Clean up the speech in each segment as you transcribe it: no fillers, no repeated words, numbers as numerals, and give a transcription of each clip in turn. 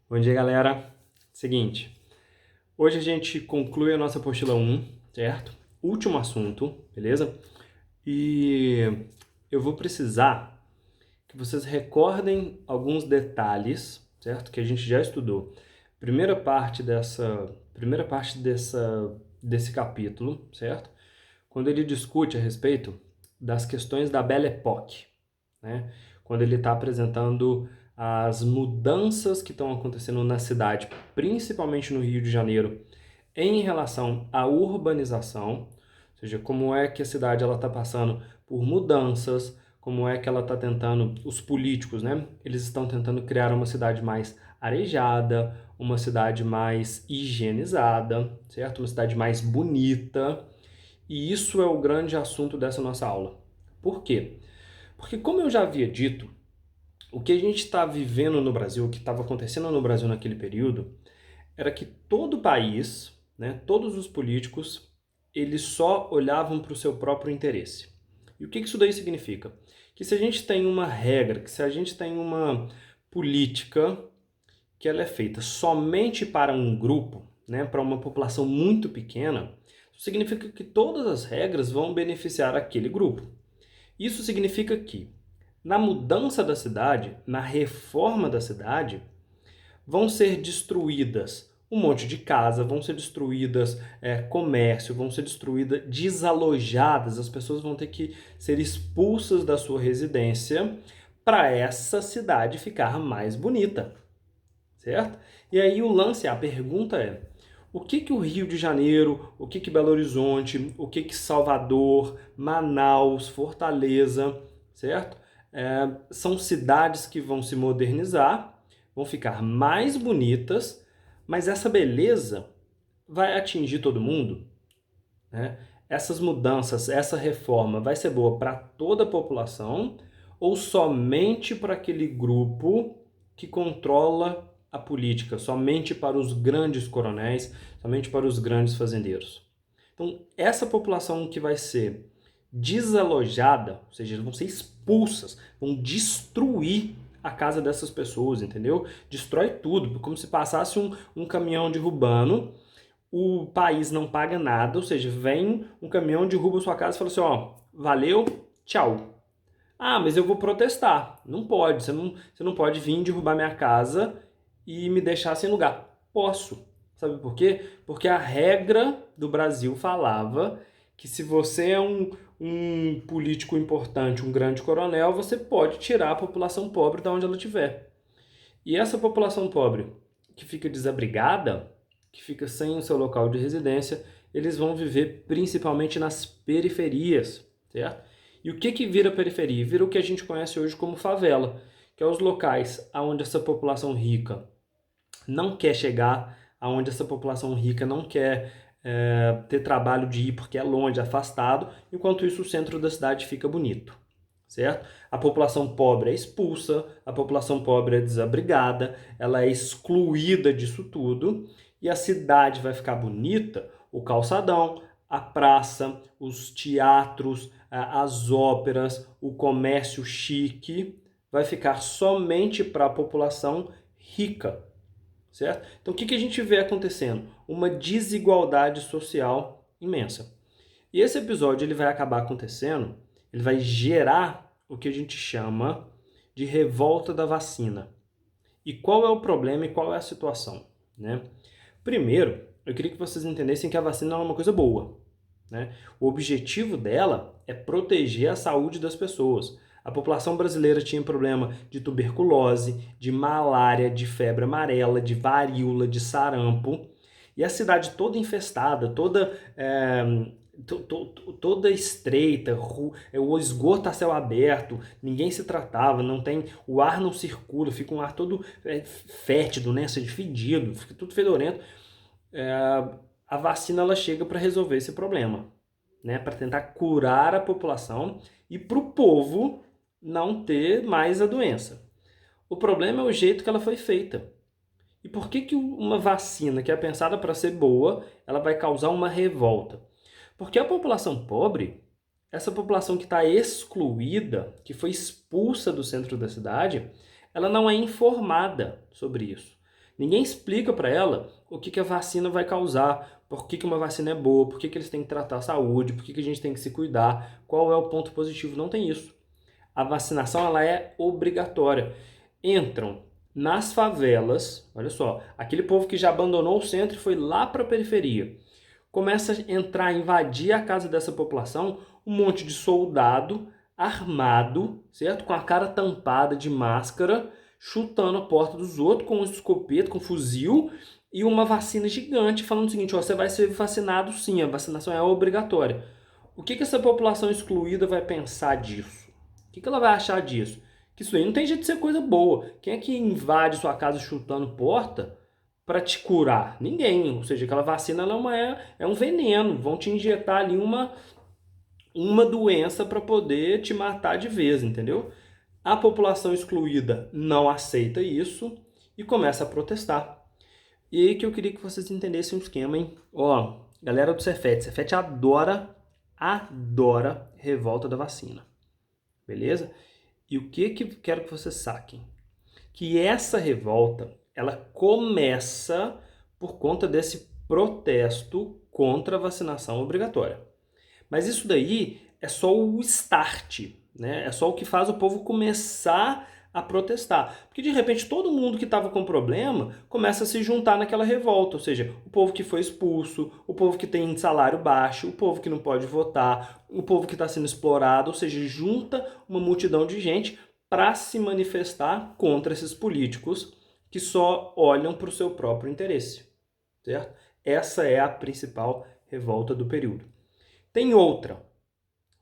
Bom dia, galera. Seguinte, hoje a gente conclui a nossa apostila 1, certo? Último assunto, beleza? E eu vou precisar que vocês recordem alguns detalhes, certo? Que a gente já estudou. Desse capítulo, certo? Quando ele discute a respeito das questões da Belle Époque, né? Quando ele está apresentando as mudanças que estão acontecendo na cidade, principalmente no Rio de Janeiro, em relação à urbanização, ou seja, como é que a cidade está passando por mudanças, como é que ela está tentando, os políticos, né? Eles estão tentando criar uma cidade mais arejada, uma cidade mais higienizada, certo? Uma cidade mais bonita. E isso é o grande assunto dessa nossa aula. Por quê? Porque, como eu já havia dito, o que a gente está vivendo no Brasil, o que estava acontecendo no Brasil naquele período, era que todo o país, né, todos os políticos, eles só olhavam para o seu próprio interesse. E o que isso daí significa? Que se a gente tem uma regra, que se a gente tem uma política que ela é feita somente para um grupo, né, para uma população muito pequena, isso significa que todas as regras vão beneficiar aquele grupo. Isso significa que na mudança da cidade, na reforma da cidade, vão ser destruídas um monte de casa, vão ser destruídas comércio, vão ser destruídas, desalojadas, as pessoas vão ter que ser expulsas da sua residência para essa cidade ficar mais bonita, certo? E aí o lance, a pergunta é, o que o Rio de Janeiro, o que Belo Horizonte, o que Salvador, Manaus, Fortaleza, certo? São cidades que vão se modernizar, vão ficar mais bonitas, mas essa beleza vai atingir todo mundo, né? Essas mudanças, essa reforma vai ser boa para toda a população ou somente para aquele grupo que controla a política, somente para os grandes coronéis, somente para os grandes fazendeiros? Então, essa população que vai ser desalojada, ou seja, eles vão ser expulsas, vão destruir a casa dessas pessoas, entendeu? Destrói tudo, como se passasse um caminhão derrubando, o país não paga nada, ou seja, vem um caminhão, derruba sua casa e fala assim, ó, valeu, tchau. Ah, mas eu vou protestar. Não pode, você não pode vir derrubar minha casa e me deixar sem lugar. Posso. Sabe por quê? Porque a regra do Brasil falava que se você é um político importante, um grande coronel, você pode tirar a população pobre de onde ela estiver. E essa população pobre que fica desabrigada, que fica sem o seu local de residência, eles vão viver principalmente nas periferias, certo? E o que vira periferia? Vira o que a gente conhece hoje como favela, que é os locais onde essa população rica não quer chegar, aonde essa população rica não quer ter trabalho de ir porque é longe, afastado, enquanto isso o centro da cidade fica bonito, certo? A população pobre é expulsa, a população pobre é desabrigada, ela é excluída disso tudo, e a cidade vai ficar bonita, o calçadão, a praça, os teatros, as óperas, o comércio chique, vai ficar somente para a população rica, certo? Então o que a gente vê acontecendo? Uma desigualdade social imensa. E esse episódio ele vai acabar acontecendo, ele vai gerar o que a gente chama de revolta da vacina. E qual é o problema e qual é a situação, né? Primeiro, eu queria que vocês entendessem que a vacina é uma coisa boa, né? O objetivo dela é proteger a saúde das pessoas. A população brasileira tinha problema de tuberculose, de malária, de febre amarela, de varíola, de sarampo. E a cidade toda infestada, toda estreita, o esgoto a céu aberto, ninguém se tratava, não tem, o ar não circula, fica um ar todo fétido, né, fedido, fica tudo fedorento. A vacina ela chega para resolver esse problema, né, para tentar curar a população e para o povo não ter mais a doença. O problema é o jeito que ela foi feita. E por que uma vacina que é pensada para ser boa, ela vai causar uma revolta? Porque a população pobre, essa população que está excluída, que foi expulsa do centro da cidade, ela não é informada sobre isso. Ninguém explica para ela o que a vacina vai causar, por que uma vacina é boa, por que eles têm que tratar a saúde, por que a gente tem que se cuidar, qual é o ponto positivo. Não tem isso. A vacinação ela é obrigatória. Entram nas favelas, olha só, aquele povo que já abandonou o centro e foi lá para a periferia. Começa a entrar, invadir a casa dessa população, um monte de soldado armado, certo? Com a cara tampada de máscara, chutando a porta dos outros com um escopeta, com um fuzil e uma vacina gigante, falando o seguinte, ó, você vai ser vacinado sim, a vacinação é obrigatória. O que essa população excluída vai pensar disso? O que ela vai achar disso? Que isso aí não tem jeito de ser coisa boa. Quem é que invade sua casa chutando porta para te curar? Ninguém. Ou seja, aquela vacina ela é um veneno. Vão te injetar ali uma doença para poder te matar de vez, entendeu? A população excluída não aceita isso e começa a protestar. E aí que eu queria que vocês entendessem um esquema, hein? Ó, galera do Cefet adora revolta da vacina. Beleza? E o que quero que vocês saquem? Que essa revolta, ela começa por conta desse protesto contra a vacinação obrigatória. Mas isso daí é só o start, né? É só o que faz o povo começar a protestar. Porque de repente todo mundo que estava com problema começa a se juntar naquela revolta, ou seja, o povo que foi expulso, o povo que tem salário baixo, o povo que não pode votar, o povo que está sendo explorado, ou seja, junta uma multidão de gente para se manifestar contra esses políticos que só olham para o seu próprio interesse, certo? Essa é a principal revolta do período. Tem outra,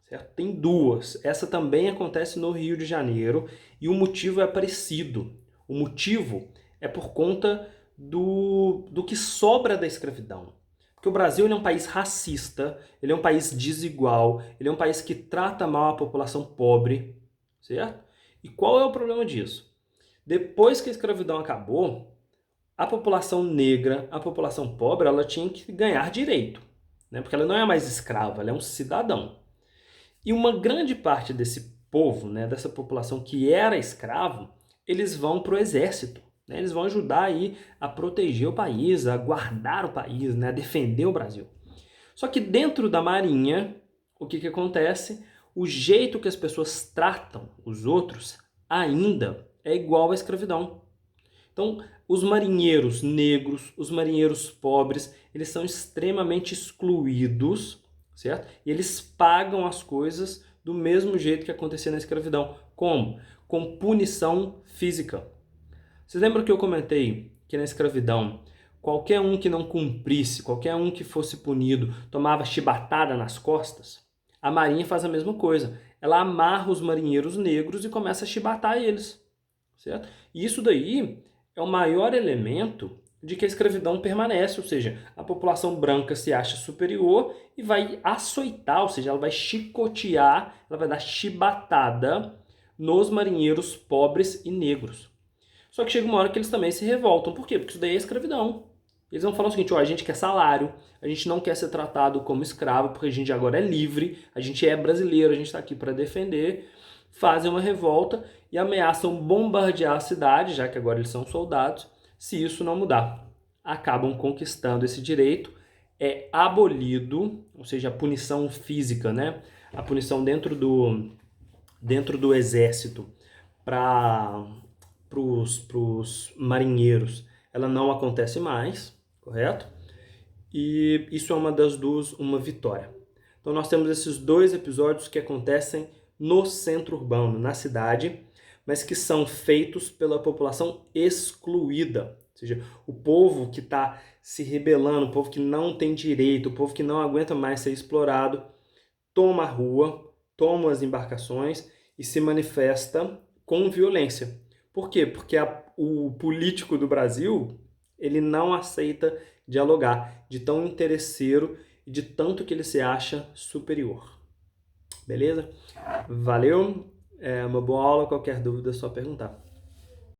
certo? Tem duas. Essa também acontece no Rio de Janeiro e o motivo é parecido. O motivo é por conta do que sobra da escravidão. Porque o Brasil ele é um país racista, ele é um país desigual, ele é um país que trata mal a população pobre, certo? E qual é o problema disso? Depois que a escravidão acabou, a população negra, a população pobre, ela tinha que ganhar direito, né? Porque ela não é mais escrava, ela é um cidadão. E uma grande parte desse povo, né, dessa população que era escravo, eles vão para o exército. Né? Eles vão ajudar aí a proteger o país, a guardar o país, né, a defender o Brasil. Só que dentro da marinha, o que acontece? O jeito que as pessoas tratam os outros ainda é igual à escravidão. Então, os marinheiros negros, os marinheiros pobres, eles são extremamente excluídos, certo? E eles pagam as coisas do mesmo jeito que acontecia na escravidão. Como? Com punição física. Vocês lembram que eu comentei que na escravidão, qualquer um que não cumprisse, qualquer um que fosse punido, tomava chibatada nas costas? A marinha faz a mesma coisa. Ela amarra os marinheiros negros e começa a chibatar eles, certo? E isso daí é o maior elemento de que a escravidão permanece, ou seja, a população branca se acha superior e vai açoitar, ou seja, ela vai chicotear, ela vai dar chibatada nos marinheiros pobres e negros. Só que chega uma hora que eles também se revoltam. Por quê? Porque isso daí é escravidão. Eles vão falar o seguinte, ó, a gente quer salário, a gente não quer ser tratado como escravo, porque a gente agora é livre, a gente é brasileiro, a gente está aqui para defender. Fazem uma revolta e ameaçam bombardear a cidade, já que agora eles são soldados, se isso não mudar. Acabam conquistando esse direito, é abolido, ou seja, a punição física, né? A punição dentro do exército para os marinheiros, ela não acontece mais, correto? E isso é uma das duas, uma vitória. Então nós temos esses dois episódios que acontecem no centro urbano, na cidade, mas que são feitos pela população excluída. Ou seja, o povo que está se rebelando, o povo que não tem direito, o povo que não aguenta mais ser explorado, toma a rua, toma as embarcações e se manifesta com violência. Por quê? Porque o político do Brasil, ele não aceita dialogar, de tão interesseiro e de tanto que ele se acha superior. Beleza? Valeu, é uma boa aula, qualquer dúvida é só perguntar.